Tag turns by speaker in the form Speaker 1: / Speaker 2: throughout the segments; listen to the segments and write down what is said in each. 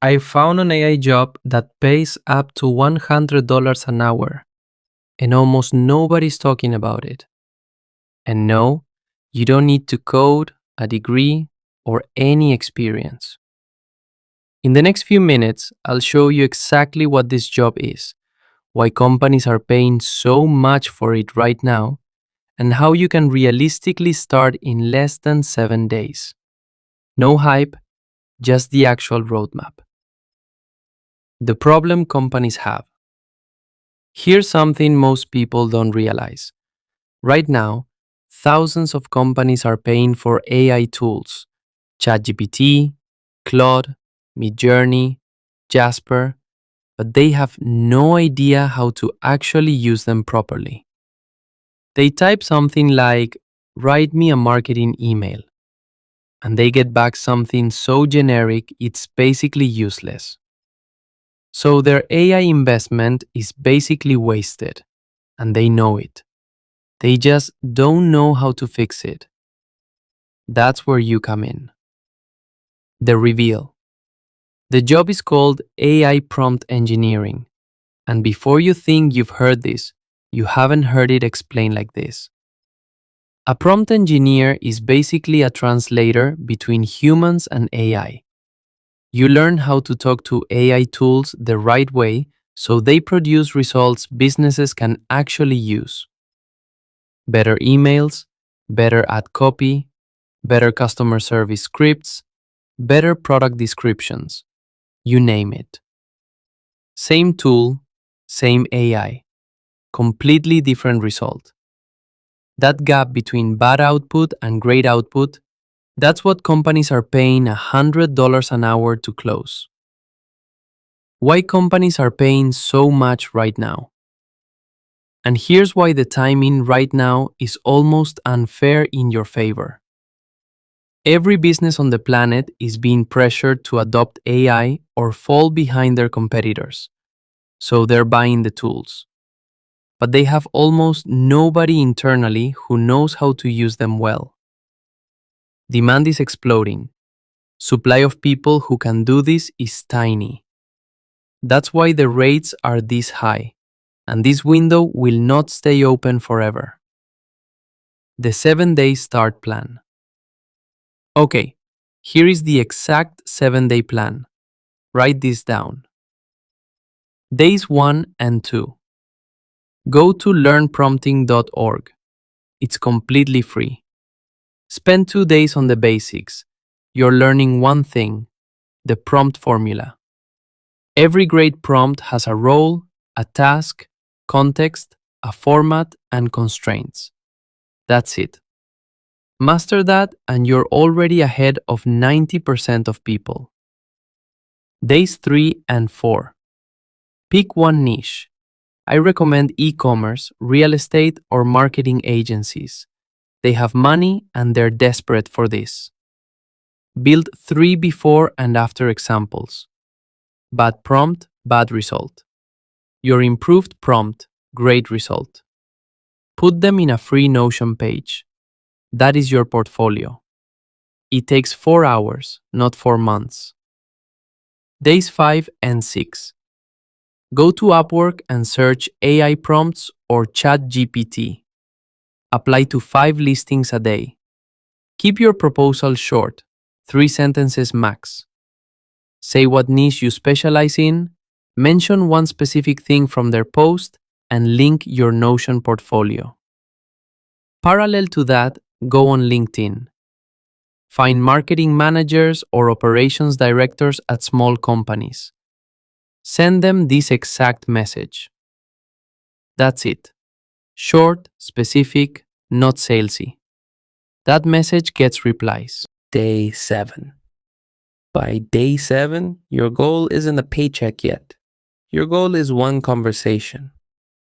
Speaker 1: I found an AI job that pays up to $100 an hour, and almost nobody's talking about it. And no, you don't need to code, a degree, or any experience. In the next few minutes, I'll show you exactly what this job is, why companies are paying so much for it right now, and how you can realistically start in less than 7 days. No hype, just the actual roadmap. The problem companies have. Here's something most people don't realize. Right now, thousands of companies are paying for AI tools, ChatGPT, Claude, Midjourney, Jasper, but they have no idea how to actually use them properly. They type something like, "Write me a marketing email," and they get back something so generic it's basically useless. So their AI investment is basically wasted, and they know it. They just don't know how to fix it. That's where you come in. The reveal. The job is called AI prompt engineering. And before you think you've heard this, you haven't heard it explained like this. A prompt engineer is basically a translator between humans and AI. You learn how to talk to AI tools the right way so they produce results businesses can actually use. Better emails, better ad copy, better customer service scripts, better product descriptions. You name it. Same tool, same AI, completely different result. That gap between bad output and great output, that's what companies are paying $100 an hour to close. Why companies are paying so much right now? And here's why the timing right now is almost unfair in your favor. Every business on the planet is being pressured to adopt AI or fall behind their competitors, so they're buying the tools. But they have almost nobody internally who knows how to use them well. Demand is exploding. Supply of people who can do this is tiny. That's why the rates are this high, and this window will not stay open forever. The 7-day start plan. Okay, here is the exact 7-day plan. Write this down. Days 1 and 2. Go to learnprompting.org. It's completely free. Spend 2 days on the basics. You're learning one thing, the prompt formula. Every great prompt has a role, a task, context, a format, and constraints. That's it. Master that and you're already ahead of 90% of people. Days 3 and 4. Pick one niche. I recommend e-commerce, real estate, or marketing agencies. They have money and they're desperate for this. Build 3 before and after examples. Bad prompt, bad result. Your improved prompt, great result. Put them in a free Notion page. That is your portfolio. It takes 4 hours, not 4 months. Days 5 and 6. Go to Upwork and search AI prompts or ChatGPT. Apply to 5 listings a day. Keep your proposal short, 3 sentences max. Say what niche you specialize in, mention one specific thing from their post, and link your Notion portfolio. Parallel to that, go on LinkedIn. Find marketing managers or operations directors at small companies. Send them this exact message. That's it. Short, specific, not salesy. That message gets replies.
Speaker 2: Day 7. By day 7, your goal isn't a paycheck yet. Your goal is one conversation,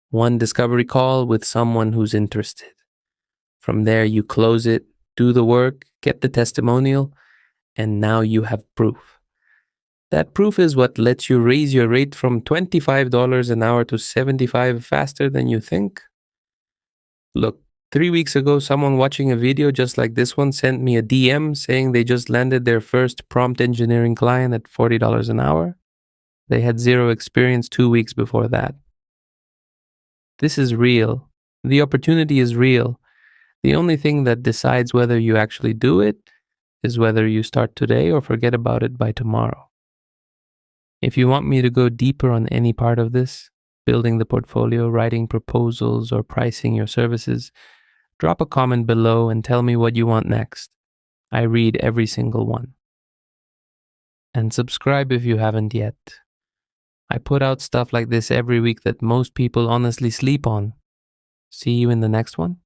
Speaker 2: one discovery call with someone who's interested. From there, you close it, do the work, get the testimonial, and now you have proof. That proof is what lets you raise your rate from $25 an hour to $75 faster than you think. Look, 3 weeks ago, someone watching a video just like this one sent me a DM saying they just landed their first prompt engineering client at $40 an hour. They had zero experience 2 weeks before that. This is real. The opportunity is real. The only thing that decides whether you actually do it is whether you start today or forget about it by tomorrow. If you want me to go deeper on any part of this, building the portfolio, writing proposals, or pricing your services, drop a comment below and tell me what you want next. I read every single one. And subscribe if you haven't yet. I put out stuff like this every week that most people honestly sleep on. See you in the next one.